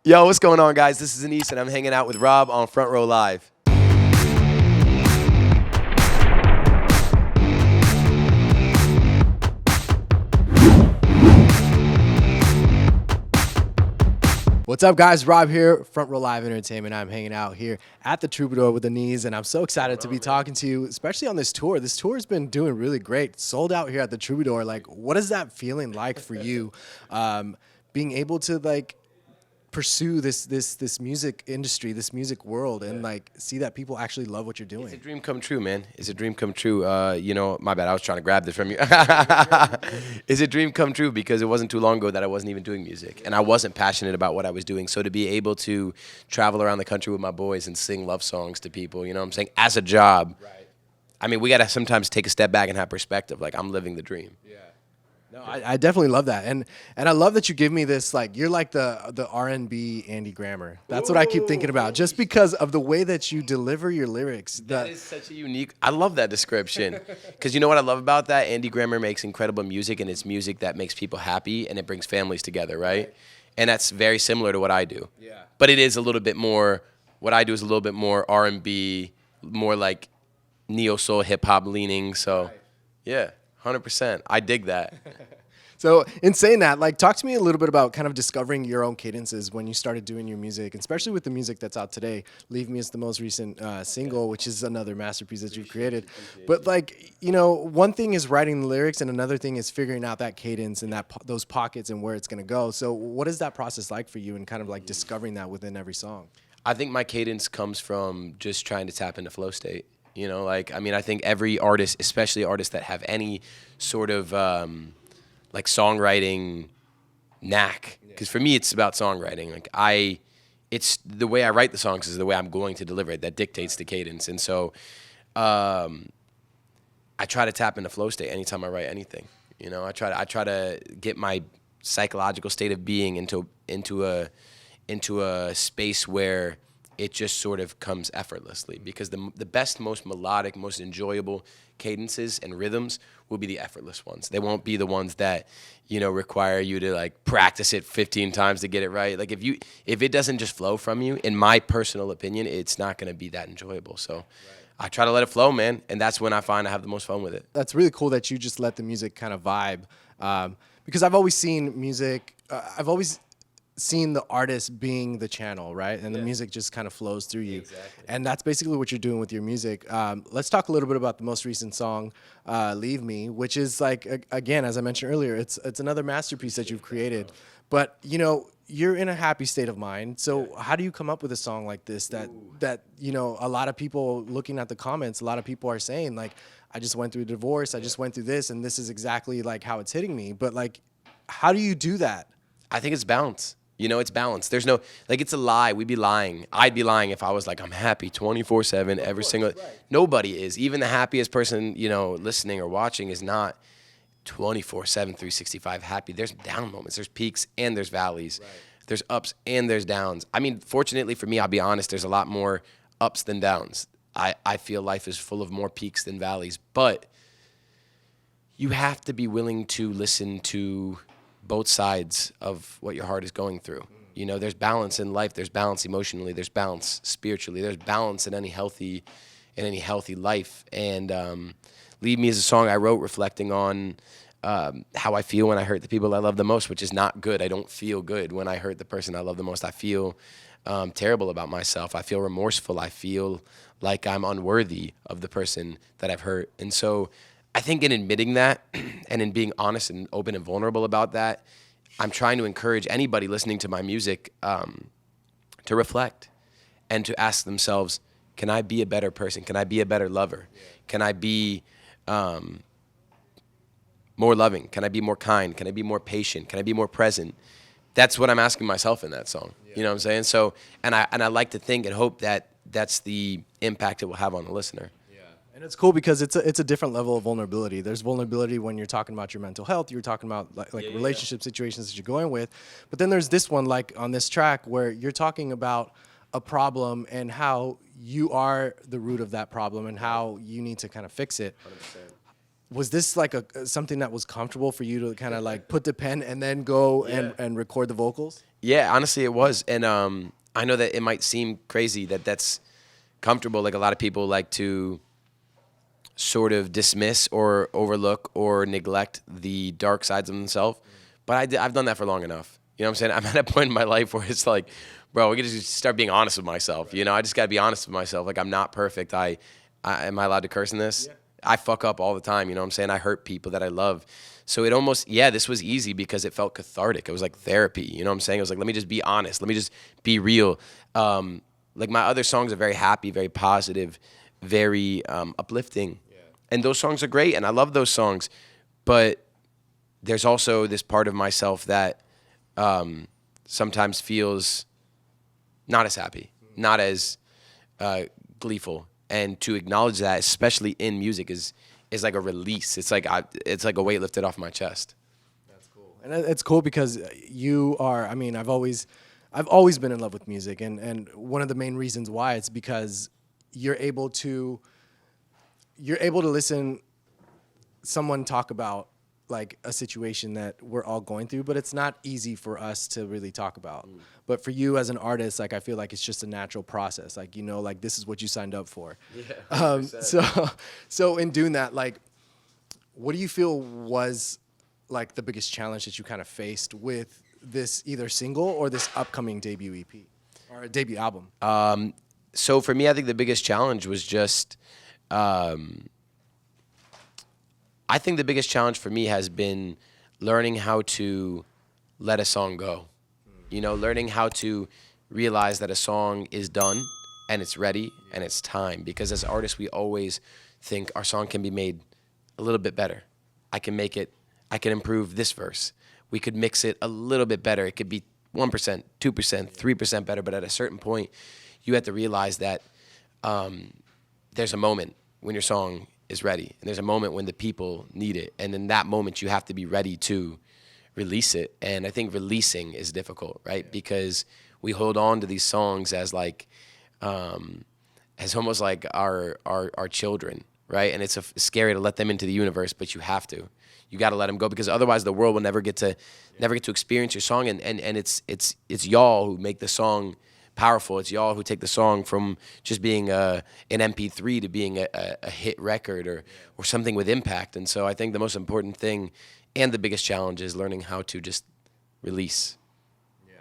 Yo, what's going on, guys? This is Anise, and I'm hanging out with Rob on Front Row Live. What's up, guys? Rob here, Front Row Live Entertainment. I'm hanging out here at the Troubadour with Anise, and I'm so excited to be talking to you, especially on this tour. This tour has been doing really great. Sold out here at the Troubadour. Like, what is that feeling like for you, being able to pursue this music industry, this music world, and see that people actually love what you're doing? It's a dream come true, man. It's a dream come true. My bad. I was trying to grab this from you. It's a dream come true because it wasn't too long ago that I wasn't even doing music, and I wasn't passionate about what I was doing. So to be able to travel around the country with my boys and sing love songs to people, you know what I'm saying, as a job. Right. I mean, we got to sometimes take a step back and have perspective. Like, I'm living the dream. Yeah. No, I definitely love that, and I love that you give me this, you're like the R&B Andy Grammer. That's what I keep thinking about, just because of the way that you deliver your lyrics. That is such a unique. I love that description, because you know what I love about that? Andy Grammer makes incredible music, and it's music that makes people happy and it brings families together, right? And that's very similar to what I do. Yeah. But it is a little bit more. What I do is a little bit more R&B, more like neo soul hip hop leaning. So, yeah. 100%. I dig that. So in saying that, talk to me a little bit about kind of discovering your own cadences when you started doing your music, especially with the music that's out today. Leave Me is the most recent single, which is another masterpiece that you've created. But one thing is writing the lyrics, and another thing is figuring out that cadence and those pockets and where it's going to go. So what is that process like for you, and kind of discovering that within every song? I think my cadence comes from just trying to tap into flow state. I think every artist, especially artists that have any sort of songwriting knack, because for me it's about songwriting. It's the way I write the songs is the way I'm going to deliver it that dictates the cadence, and so I try to tap into flow state anytime I write anything. I try to get my psychological state of being into a space where it just sort of comes effortlessly, because the best, most melodic, most enjoyable cadences and rhythms will be the effortless ones. They won't be the ones that, require you to practice it 15 times to get it right. If it doesn't just flow from you, in my personal opinion, it's not going to be that enjoyable. So I try to let it flow, man, and that's when I find I have the most fun with it. That's really cool that you just let the music kind of vibe, because I've always seen music, I've always seen the artist being the channel, right? And the music just kind of flows through you. Exactly. And that's basically what you're doing with your music. Let's talk a little bit about the most recent song, Leave Me, which is again, as I mentioned earlier, it's another masterpiece that you've created. But, you're in a happy state of mind. So how do you come up with a song like this that a lot of people looking at the comments, a lot of people are saying, I just went through a divorce, I just went through this, and this is exactly how it's hitting me. But how do you do that? I think it's balance. It's balance. There's no, it's a lie. We'd be lying. I'd be lying if I was I'm happy 24/7 every single. Nobody is. Even the happiest person, listening or watching is not 24/7, 365 happy. There's down moments. There's peaks and there's valleys. Right. There's ups and there's downs. I mean, fortunately for me, I'll be honest, there's a lot more ups than downs. I feel life is full of more peaks than valleys. But you have to be willing to listen to both sides of what your heart is going through. There's balance in life. There's balance emotionally. There's balance spiritually. There's balance in any healthy life. And Leave Me is a song I wrote reflecting on how I feel when I hurt the people I love the most, which is not good. I don't feel good when I hurt the person I love the most. I feel terrible about myself. I feel remorseful. I feel like I'm unworthy of the person that I've hurt. And so I think in admitting that and in being honest and open and vulnerable about that, I'm trying to encourage anybody listening to my music to reflect and to ask themselves, can I be a better person? Can I be a better lover? Can I be more loving? Can I be more kind? Can I be more patient? Can I be more present? That's what I'm asking myself in that song. You know what I'm saying? So, and I like to think and hope that that's the impact it will have on the listener. And it's cool because it's a different level of vulnerability. There's vulnerability when you're talking about your mental health. You're talking about relationship situations that you're going with. But then there's this one, on this track, where you're talking about a problem and how you are the root of that problem and how you need to kind of fix it. 100%. Was this something that was comfortable for you to kind of put the pen and then go and record the vocals? Yeah, honestly, it was. And I know that it might seem crazy that that's comfortable. Like a lot of people like to sort of dismiss or overlook or neglect the dark sides of themselves. But I've done that for long enough. You know what I'm saying? I'm at a point in my life where it's like, bro, we got to just start being honest with myself. You know, I just got to be honest with myself. Like, I'm not perfect. I am I allowed to curse in this? Yeah. I fuck up all the time. You know what I'm saying? I hurt people that I love. So it almost, yeah, this was easy because it felt cathartic. It was like therapy. You know what I'm saying? It was like, let me just be honest. Let me just be real. Like my other songs are very happy, very positive, very uplifting. Yeah. And those songs are great. And I love those songs. But there's also this part of myself that sometimes feels not as happy, not as gleeful. And to acknowledge that, especially in music, is like a release. It's like a weight lifted off my chest. That's cool, and it's cool because you are. I mean, I've always been in love with music, and one of the main reasons why it's because you're able to listen someone talk about like a situation that we're all going through, but it's not easy for us to really talk about. But for you as an artist, like I feel like it's just a natural process. Like, you know, like this is what you signed up for. Yeah. So in doing that, like, what do you feel was like the biggest challenge that you kind of faced with this either single or this upcoming debut EP or a debut album? So for me, I think the biggest challenge was just, I think the biggest challenge for me has been learning how to let a song go. You know, learning how to realize that a song is done and it's ready and it's time. Because as artists, we always think our song can be made a little bit better. I can improve this verse. We could mix it a little bit better. It could be 1%, 2%, 3% better. But at a certain point, you have to realize that there's a moment when your song is ready. And there's a moment when the people need it. And in that moment, you have to be ready to release it. And I think releasing is difficult, right? Yeah. Because we hold on to these songs as like, as almost like our children, right? And it's scary to let them into the universe, but you have to. You got to let them go because otherwise the world will never get to experience your song. And it's y'all who make the song powerful. It's y'all who take the song from just being an MP3 to being a hit record or something with impact. And so I think the most important thing and the biggest challenge is learning how to just release. Yeah.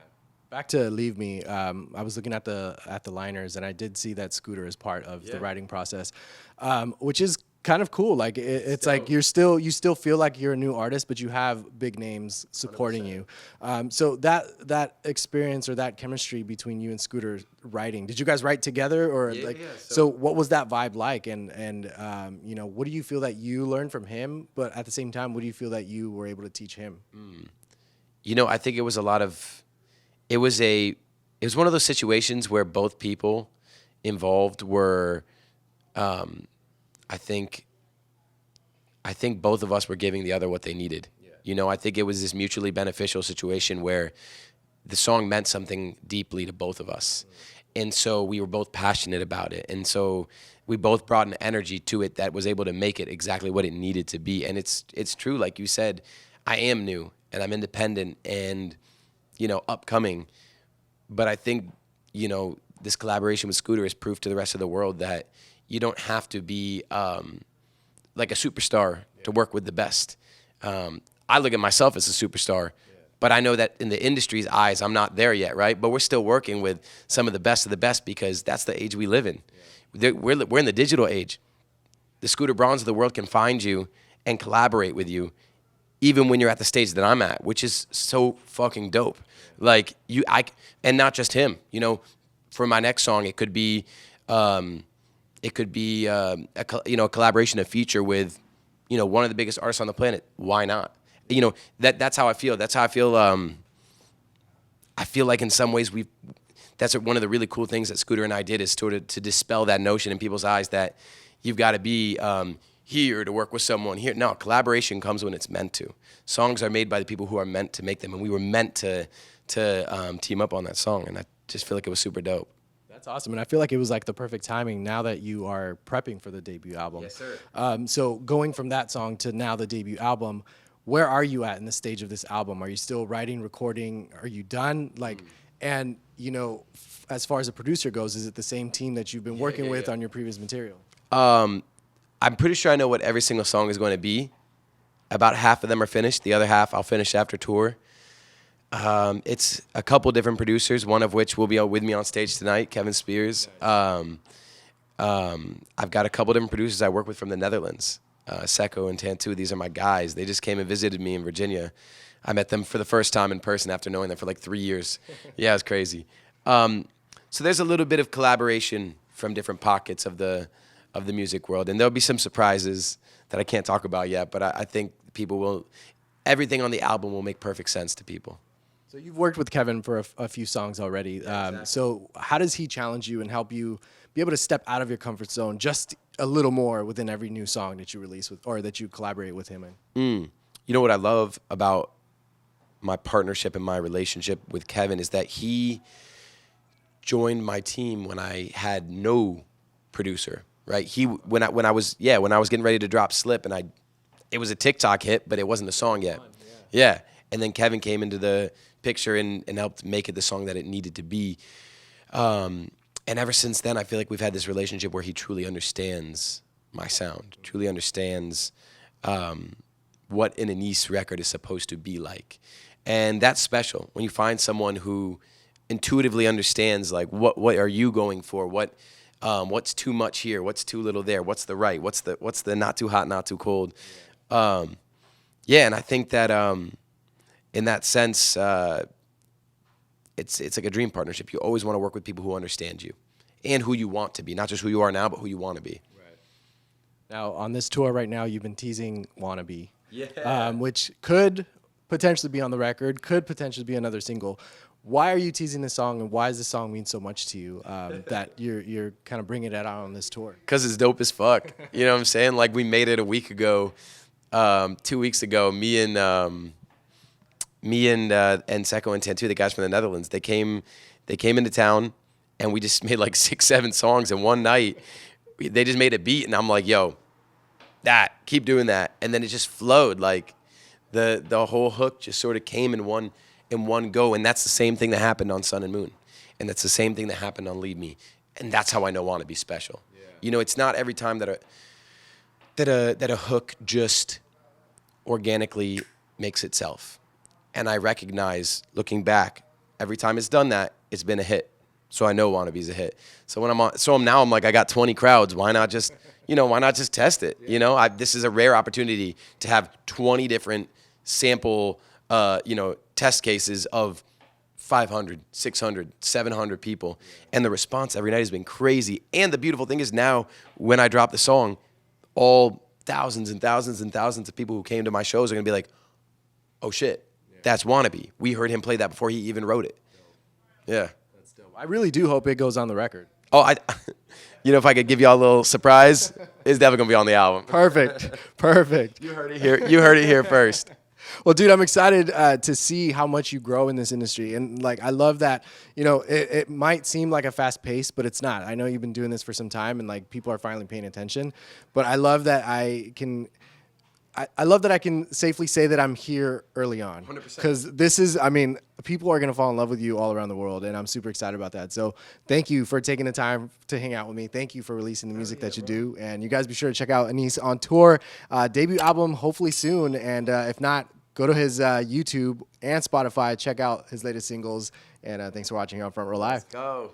Back to Leave Me, I was looking at the liners and I did see that Scooter is part of the writing process, which is kind of cool. Like it's like you still feel like you're a new artist, but you have big names supporting 100%. You. So that experience or that chemistry between you and Scooter writing, did you guys write together or so what was that vibe like? And you know, what do you feel that you learned from him, but at the same time, what do you feel that you were able to teach him? You know, I think it was it was one of those situations where both people involved were, I think both of us were giving the other what they needed. Yeah. You know, I think it was this mutually beneficial situation where the song meant something deeply to both of us. And so we were both passionate about it. And so we both brought an energy to it that was able to make it exactly what it needed to be. And it's true, like you said, I am new and I'm independent and, you know, upcoming. But I think, you know, this collaboration with Scooter is proof to the rest of the world that you don't have to be like a superstar to work with the best. I look at myself as a superstar, but I know that in the industry's eyes, I'm not there yet, right? But we're still working with some of the best because that's the age we live in. We're in the digital age. The Scooter Brauns of the world can find you and collaborate with you, even when you're at the stage that I'm at, which is so fucking dope. Like and not just him. You know, for my next song, it could be. It could be a collaboration, a feature with, you know, one of the biggest artists on the planet. Why not? You know, that's how I feel. That's how I feel. I feel like in some ways that's one of the really cool things that Scooter and I did is sort of to dispel that notion in people's eyes that you've got to be here to work with someone here. No, collaboration comes when it's meant to. Songs are made by the people who are meant to make them, and we were meant to team up on that song, and I just feel like it was super dope. That's awesome, and I feel like it was like the perfect timing now that you are prepping for the debut album. Yes, sir. So going from that song to now the debut album, where are you at in the stage of this album? Are you still writing, recording? Are you done? Like, and you know, as far as a producer goes, is it the same team that you've been working with on your previous material? I'm pretty sure I know what every single song is going to be. About half of them are finished. The other half I'll finish after tour. It's a couple different producers, one of which will be with me on stage tonight, Kevin Spears. I've got a couple different producers I work with from the Netherlands, Seko and Tantu. These are my guys. They just came and visited me in Virginia. I met them for the first time in person after knowing them for like 3 years. Yeah, it's crazy. So there's a little bit of collaboration from different pockets of the music world, and there'll be some surprises that I can't talk about yet, but I think people will, everything on the album will make perfect sense to people. So you've worked with Kevin for a few songs already. Exactly. So how does he challenge you and help you be able to step out of your comfort zone just a little more within every new song that you release with, or that you collaborate with him in? You know what I love about my partnership and my relationship with Kevin is that he joined my team when I had no producer. Right? When I was getting ready to drop Slip, and it was a TikTok hit, but it wasn't a song yet. Yeah. And then Kevin came into the picture and helped make it the song that it needed to be. And ever since then, I feel like we've had this relationship where he truly understands my sound, truly understands what an Anise record is supposed to be like. And that's special when you find someone who intuitively understands, like, what are you going for? What's too much here? What's too little there? What's the right? What's the not too hot, not too cold? And I think that in that sense, it's like a dream partnership. You always want to work with people who understand you and who you want to be, not just who you are now, but who you want to be. Right. Now, on this tour right now, you've been teasing Wannabe, Yeah. Which could potentially be on the record, could potentially be another single. Why are you teasing this song, and why does this song mean so much to you that you're kind of bringing it out on this tour? Because it's dope as fuck. You know what I'm saying? Like, we made it a week ago, 2 weeks ago. Me and Seko and Tantu, the guys from the Netherlands, they came into town, and we just made like 6, 7 songs in one night. They just made a beat, and I'm like, yo, keep doing that. And then it just flowed. Like, the whole hook just sort of came in one go, and that's the same thing that happened on Sun and Moon, and that's the same thing that happened on Lead Me, and that's how I know Wannabe special. Yeah. You know, it's not every time that a hook just organically makes itself, and I recognize, looking back, every time it's done that, it's been a hit. So I know Wannabe's a hit. So when I'm like, I got 20 crowds. Why not just test it? Yeah. You know, this is a rare opportunity to have 20 different sample test cases of 500, 600, 700 people. And the response every night has been crazy. And the beautiful thing is now, when I drop the song, all thousands and thousands and thousands of people who came to my shows are going to be like, oh shit, that's Wannabe. We heard him play that before he even wrote it. Yeah. That's dope. I really do hope it goes on the record. Oh, if I could give y'all a little surprise, it's definitely going to be on the album. Perfect. You heard it here. You heard it here first. Well, dude, I'm excited to see how much you grow in this industry. And, like, I love that, it might seem like a fast pace, but it's not. I know you've been doing this for some time, and, like, people are finally paying attention. But I love that I can safely say that I'm here early on. 100%. Because people are going to fall in love with you all around the world, and I'm super excited about that. So thank you for taking the time to hang out with me. Thank you for releasing the music that you do. And you guys be sure to check out Anise on tour. Debut album, hopefully soon. And if not, go to his YouTube and Spotify. Check out his latest singles. And thanks for watching here on Front Row Live. Let's go.